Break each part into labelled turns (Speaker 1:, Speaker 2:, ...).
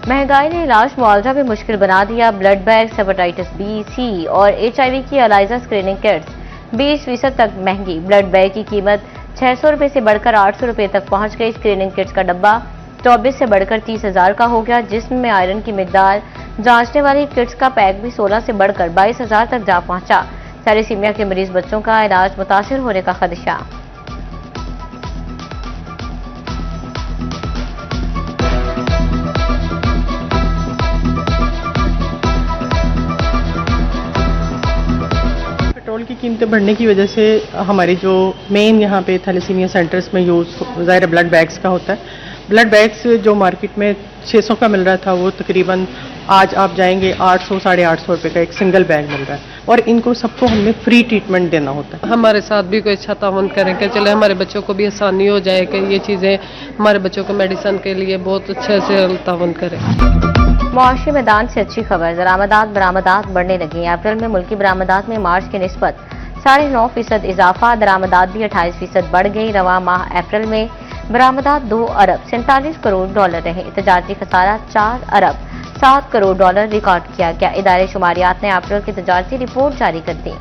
Speaker 1: महंगाई ने इलाज मुआवजा भी मुश्किल बना दिया। ब्लड बैंक, हेपेटाइटिस बी, सी और HIV की एलाइजा स्क्रीनिंग किट्स 20% तक महंगी। ब्लड बैंक की कीमत 600 रुपए से बढ़कर 800 रुपए तक पहुंच गई। स्क्रीनिंग किट्स का डब्बा 24 से बढ़कर 30,000 का हो गया। जिस्म में आयरन की मिकदार जांचने वाली किट्स का पैक भी 16 से बढ़कर 22,000 तक जा पहुंचा। थैलेसीमिया के मरीज बच्चों का इलाज मुतासिर होने का खदशा।
Speaker 2: पेट्रोल की कीमतें बढ़ने की वजह से हमारी जो मेन यहाँ पे थैलेसीमिया सेंटर्स में यूज़ ज़ाहिर ब्लड बैग्स का होता है। ब्लड बैग्स जो मार्केट में 600 का मिल रहा था वो तकरीबन आज आप जाएंगे 800 साढ़े 800 रुपये का एक सिंगल बैग मिल रहा है और इनको सबको हमने फ्री ट्रीटमेंट देना होता है।
Speaker 3: हमारे साथ भी कोई अच्छा ताउन करें कि चले हमारे बच्चों को भी आसानी हो जाए कि ये चीज़ें हमारे बच्चों को मेडिसिन के लिए बहुत अच्छे से ताउन करें।
Speaker 1: मुआशी मैदान से अच्छी खबर, बरामदात बढ़ने लगी। अप्रैल में मुल्की बरामदात में मार्च की निस्बत 9.5% इजाफा, दरामदात भी 28% बढ़ गई। रवा माह अप्रैल में बरामदात 2 अरब 47 करोड़ डॉलर रहे। तजारती खसारा 4 अरब 7 करोड़ डॉलर रिकॉर्ड किया गया। इदारे शुमारियात ने अप्रैल की तजारती रिपोर्ट जारी कर दी।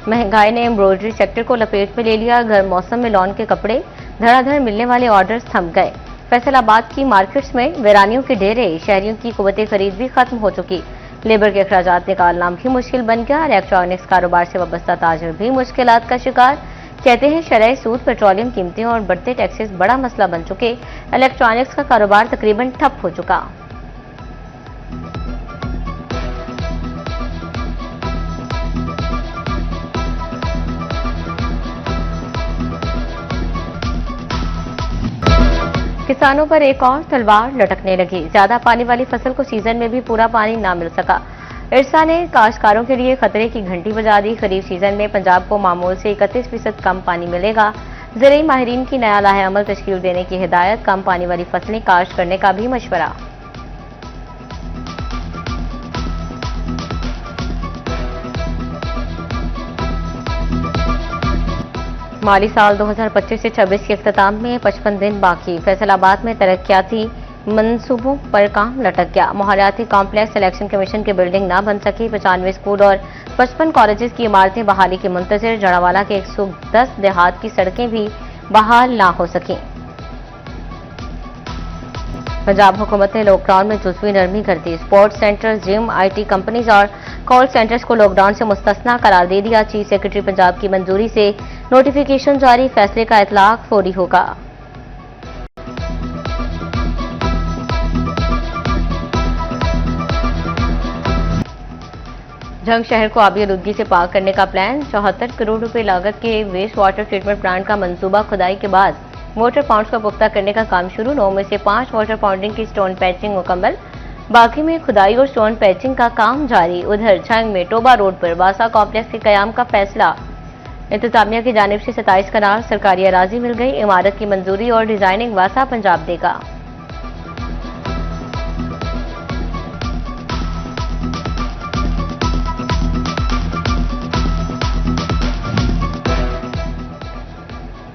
Speaker 1: महंगाई ने एम्ब्रॉयडरी सेक्टर को लपेट में ले लिया। गर्म मौसम में लॉन के कपड़े धड़ाधड़ मिलने वाले ऑर्डर्स थम गए। फैसलाबाद की मार्केट्स में वीरानियों के डेरे, शहरियों की कुव्वते खरीद भी खत्म हो चुकी। लेबर के अखराजात निकालना भी मुश्किल बन गया। इलेक्ट्रॉनिक्स कारोबार से वाबस्ता ताजर भी मुश्किलात का शिकार। कहते हैं शरह सूद, पेट्रोलियम कीमतें और बढ़ते टैक्सेस बड़ा मसला बन चुके। इलेक्ट्रॉनिक्स का कारोबार तकरीबन ठप हो चुका। किसानों पर एक और तलवार लटकने लगी। ज्यादा पानी वाली फसल को सीजन में भी पूरा पानी ना मिल सका। इरसा ने काश्तकारों के लिए खतरे की घंटी बजा दी। खरीफ सीजन में पंजाब को मामूल से 31% कम पानी मिलेगा। ज़राई माहिरीन की नया लाहे अमल तश्कील देने की हिदायत। कम पानी वाली फसलें काश्त करने का भी मशवरा। माली साल 2025 से 26 के इख्तिताम में 55 दिन बाकी। फैसलाबाद में तरक्याती मंसूबों पर काम लटक गया। मोहलियाती कॉम्प्लेक्स सिलेक्शन कमीशन की बिल्डिंग ना बन सकी। 95 स्कूल और 55 कॉलेजेस की इमारतें बहाली के मुंतजिर। जड़ावाला के 110 देहात की सड़कें भी बहाल ना हो सकी। पंजाब हुकूमत ने लॉकडाउन में जुज़वी नरमी कर दी। Sports centre, gym, IT companies और कॉल सेंटर्स को लॉकडाउन से मुस्तस्ना करार दे दिया। चीफ सेक्रेटरी पंजाब की मंजूरी से नोटिफिकेशन जारी। फैसले का इतलाक फौरी होगा। झंग शहर को आबी आलूदगी से पाक करने का प्लान। 74 करोड़ रुपए लागत के वेस्ट वाटर ट्रीटमेंट प्लांट का मंसूबा। खुदाई के बाद वाटर पाउंड्स को पुख्ता करने का काम शुरू। 9 में से 5 वाटर पाउंडिंग की स्टोन पैचिंग मुकम्मल। बाकी में खुदाई और स्टोन पैचिंग का काम जारी। उधर झंग में टोबा रोड पर वासा कॉम्प्लेक्स के कयाम का फैसला। इंतजामिया की जानिब से 27 कनाल सरकारी अराजी मिल गई। इमारत की मंजूरी और डिजाइनिंग वासा पंजाब देगा।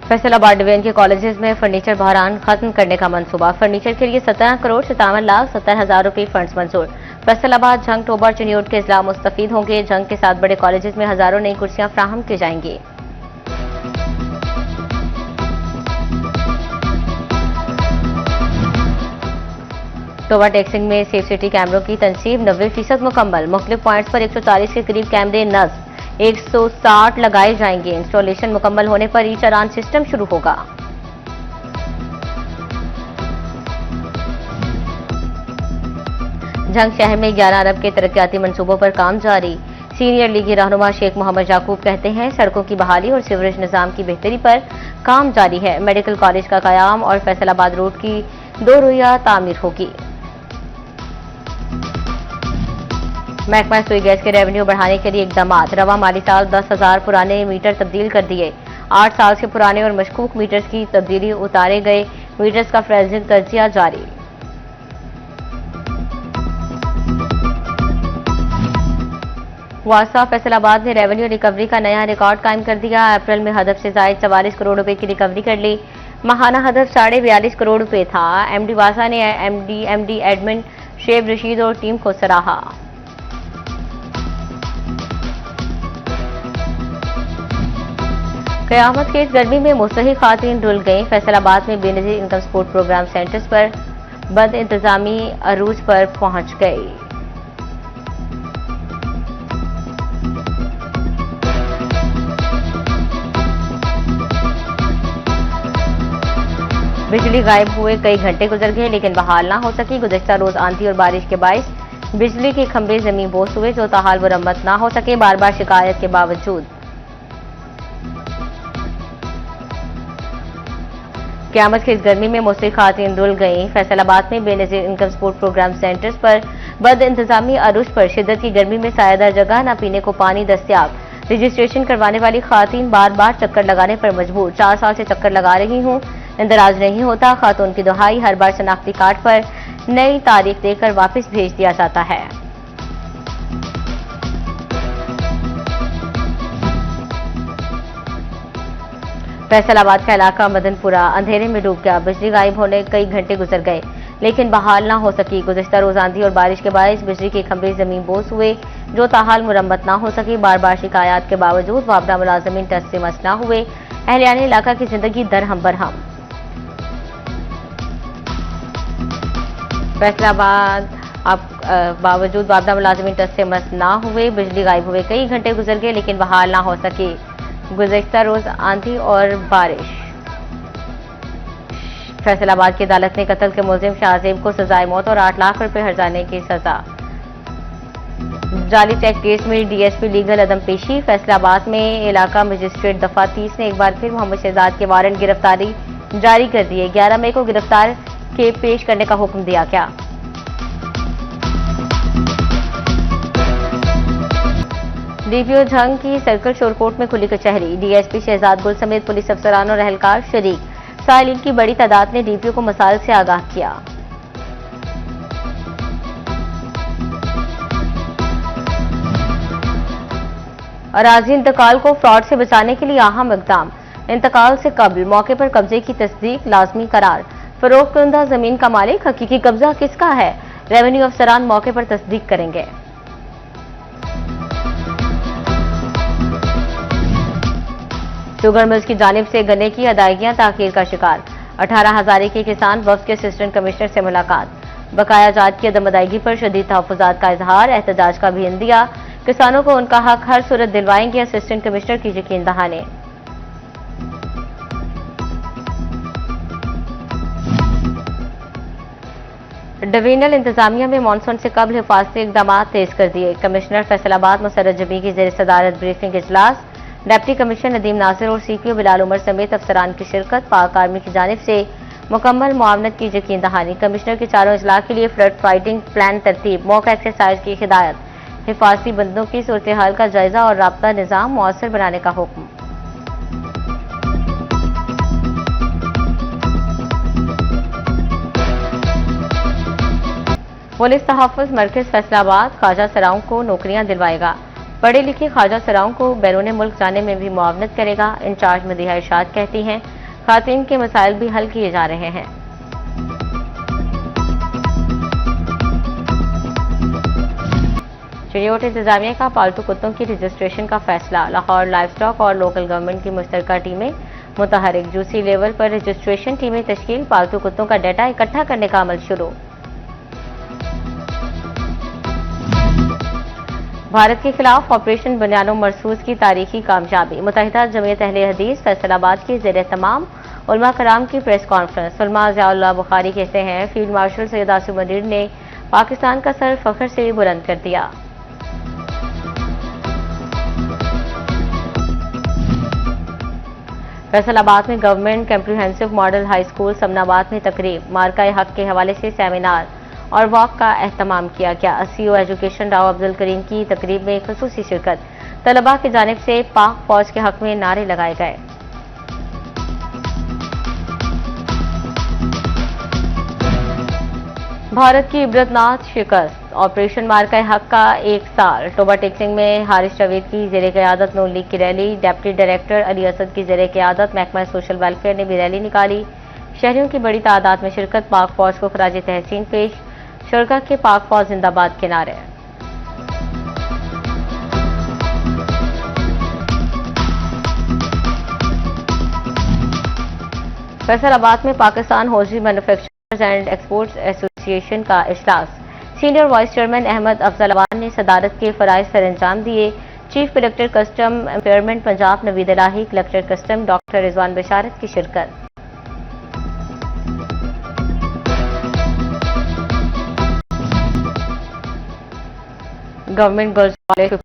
Speaker 1: फैसलाबाद डिवीजन के कॉलेजेस में फर्नीचर बहरान खत्म करने का मंसूबा। फर्नीचर के लिए 17 करोड़ 57,70,000 रुपए फंड्स मंजूर। फैसलाबाद, झंग, टोबर, चिन्योट के इजला मुस्तफीद होंगे। झंग के साथ बड़े कॉलेजेस में हजारों नई कुर्सियां फ्राहम की जाएंगी। टोबा टैक्सिंग में सेफ सिटी कैमरों की तनसीब 90% मुकम्मल। मुख्तलिफ पॉइंट्स पर 140 के करीब कैमरे नस्ब 160 लगाए जाएंगे। इंस्टॉलेशन मुकम्मल होने पर ई चालान सिस्टम शुरू होगा। झंग शहर में 11 अरब के तरक्याती मंसूबों पर काम जारी। सीनियर लीगी रहनुमा शेख मोहम्मद याकूब कहते हैं सड़कों की बहाली और सीवरेज निजाम की बेहतरी पर काम जारी है। मेडिकल कॉलेज का कयाम और फैसलाबाद रोड की 2 रुइया तामीर होगी। महकमा सुई गैस के रेवेन्यू बढ़ाने के लिए इकदाम। रवा माली साल 10,000 पुराने मीटर तब्दील कर दिए। 8 साल से पुराने और मशकूक मीटर्स की तब्दीली उतारे गए। मीटर्स का फ्रेजिंग तजिया जारी। वासा फैसलाबाद ने रेवेन्यू रिकवरी का नया रिकॉर्ड कायम कर दिया। अप्रैल में हदफ से जायद 44 करोड़ रुपए की रिकवरी कर ली। माहाना हदफ 42.5 करोड़ रुपए था। एमडी वासा ने एमडी एडमिन शेब रशीद और टीम को सराहा। कयामत के इस गर्मी में मुस्तहिक खातून रुल गई। फैसलाबाद में Benazir income support programme centres पर बद इंतजामी अरूज पर पहुंच गई। बिजली गायब हुए कई घंटे गुजर गए लेकिन बहाल ना हो सकी। गुज़श्ता रोज आंधी और बारिश के बायस बिजली के खंभे जमीन बोस हुए जो ताहाल मुरम्मत ना हो सके। बार बार शिकायत के बावजूद क़यामत की इस गर्मी में मुस्तहिक खातून रुल गई। फैसलाबाद में Benazir income support programme centres पर बद इंतजामी अरूज पर शिद्दत की गर्मी में सायादार जगह न पीने को पानी दस्तियाब। रजिस्ट्रेशन करवाने वाली खातून बार बार चक्कर लगाने पर मजबूर। 4 साल से चक्कर लगा रही हूँ, इंदराज नहीं होता। खातून की दुहाई, हर बार शनाख्ती कार्ड पर नई तारीख देकर वापस भेज दिया जाता है। फैसलाबाद का इलाका मदनपुरा अंधेरे में डूब गया। बिजली गायब होने कई घंटे गुजर गए लेकिन बहाल ना हो सकी। गुज़श्ता रोज आंधी और बारिश के बायस बिजली के खंभे जमीन बोस हुए जो ताहाल मुरम्मत ना हो सकी। बार बार शिकायत के बावजूद वापडा मुलाजमीन टस से मस ना हुए। अहलियाने इलाका की जिंदगी दरहम बरहम। फैसलाबाद बावजूद वापडा मुलाजमीन टस से मस ना हुए। बिजली गायब हुए कई घंटे गुजर गए लेकिन बहाल ना हो सकी। गुज़श्ता रोज आंधी और बारिश। फैसलाबाद की अदालत ने कत्ल के मुलजिम शाहजेब को सजाए मौत और 8 लाख रुपए हर्जाने की सजा। जाली चेक केस में डीएसपी लीगल अदम पेशी। फैसलाबाद में इलाका मजिस्ट्रेट दफा 30 ने एक बार फिर मोहम्मद शहजाद के वारंट गिरफ्तारी जारी कर दिए। 11 मई को गिरफ्तार के पेश करने का हुक्म दिया गया। डीपीओ झंग की सर्कल शोरकोट में खुली कचहरी। डीएसपी शहजाद गुल समेत पुलिस अफसरान और अहलकार शरीक। साइलिन की बड़ी तादाद ने डीपीओ को मसाइल से आगाह किया। अराजी इंतकाल को फ्रॉड से बचाने के लिए अहम इकदाम। इंतकाल से कबल मौके पर कब्जे की तस्दीक लाजमी करार। फरोख्तकुंदा जमीन का मालिक हकीकी कब्जा किसका है, रेवेन्यू अफसरान मौके पर तस्दीक करेंगे। शुगर मिल्स की जानिब से गन्ने की अदायगियां ताखीर का शिकार। 18 हजारे के किसान वफ्द के असिस्टेंट कमिश्नर से मुलाकात। बकाया जात की अदम अदायगी पर शदीद तहफ्फुजात का इजहार। एहतजाज का भी इंदिया। किसानों को उनका हक हर सूरत दिलवाएंगे असिस्टेंट कमिश्नर की यकीन दहानी। डिवीजनल इंतजामिया में मानसून से कबल हिफाजती इकदाम तेज कर दिए। कमिश्नर फैसलाबाद मुसर्रत जबी की जेर सदारत ब्रीफिंग इजलास। डिप्टी कमिश्नर नदीम नासिर और सीपीओ बिलाल उमर समेत अफसरान की शिरकत। पाक आर्मी की जानिब से मुकम्मल मुआवनत की यकीन दहानी। कमिश्नर के चारों अजला के लिए फ्लड फाइटिंग प्लान तरतीब। मॉक एक्सरसाइज की हिदायत। हिफाजती बंदों की सूरत हाल का जायजा और राब्ता निज़ाम मुअस्सर बनाने का हुक्म। पुलिस तहफ़्फ़ुज़ मरकज़ फैसलाबाद ख्वाजा सराओं को नौकरियां दिलवाएगा। पढ़े लिखे ख्वाजा सराओं को बैरून मुल्क जाने में भी मुआवनत करेगा। इंचार्ज मदीहा इरशाद कहती हैं खातिन के मसाइल भी हल किए जा रहे हैं। चिड़ियोट इंतजामिया का पालतू कुत्तों की रजिस्ट्रेशन का फैसला। लाहौर लाइव स्टॉक और लोकल गवर्नमेंट की मुश्तरका टीमें मुतहरिक। जूसी लेवल पर रजिस्ट्रेशन टीमें तश्कील। पालतू कुत्तों का डाटा इकट्ठा करने का अमल शुरू। भारत के खिलाफ ऑपरेशन बुनियानो मरसूस की तारीखी कामयाबी। मुत्तहिदा जमीयत अहले हदीस फैसलाबाद की ज़ेर तमाम उलमा कराम की प्रेस कॉन्फ्रेंस। उलमा ज़ियाउल्लाह बुखारी कहते हैं फील्ड मार्शल सैयद आसिम मुनीर ने पाकिस्तान का सर फख्र से बुलंद कर दिया। फैसलाबाद में government comprehensive model high school Samanabad में तकरीब। मार्का हक के हवाले से सेमिनार और वॉक का एहतमाम किया गया। सीईओ एजुकेशन राव अब्दुल करीम की तकरीब में खुसूसी शिरकत। तलबा की जानिब से पाक फौज के हक में नारे लगाए गए। भारत की इबरतनाक शिकस्त, ऑपरेशन मार्का हक का 1 साल। टोबा टेक्सिंग में हारिस जावेद की ज़ेरे क़यादत नून लीग की rally, deputy director Ali Asad की ज़ेरे क़यादत महकमा सोशल वेलफेयर ने भी रैली निकाली। शहरियों की बड़ी तादाद में शिरकत, पाक फौज को खराज तहसीन पेश, शुरका के पाक फौज जिंदाबाद के नारे। फैसलाबाद में पाकिस्तान हॉर्सी मैन्युफैक्चरर्स एंड एक्सपोर्ट्स एसोसिएशन का इजलास, senior vice chairman Ahmad Afzal Awan ने सदारत के फराइज सर अंजाम दिए। Chief collector custom empowerment Punjab Naveed Ilahi, collector custom doctor Rizwan Basharat की शिरकत। Government girls college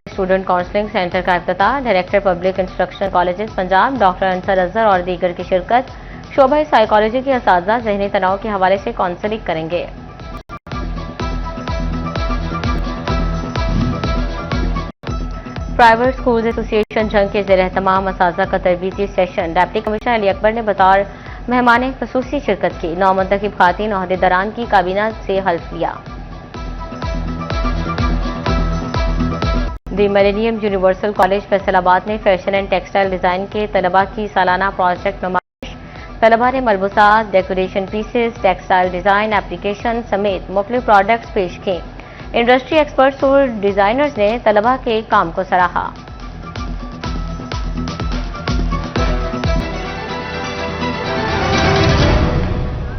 Speaker 1: student counselling centre का इफ्तिताह, director public instruction colleges Punjab doctor Ansar Azhar और दीगर की शिरकत। शोबा साइकोलॉजी के असातिज़ा ज़हनी तनाव के हवाले से काउंसलिंग करेंगे। प्राइवेट स्कूल एसोसिएशन जंग के ज़ेर एहतमाम असातिज़ा का तरबीती session, deputy commissioner Ali Akbar ने बतौर मेहमान ख़ुसूसी शिरकत की। 9 मुंतखब खातीन ओहदेदारान की काबीना से हल्फ लिया। दी मिलेनियम यूनिवर्सल कॉलेज फैसलाबाद में फैशन एंड टेक्सटाइल डिज़ाइन के तलबा की सालाना प्रोजेक्ट नुमाइश, तलबा ने मलबूसात, decoration pieces, textile design application समेत मुख्तलिफ प्रोडक्ट्स पेश किए। इंडस्ट्री एक्सपर्ट्स और डिज़ाइनर्स ने तलबा के काम को सराहा।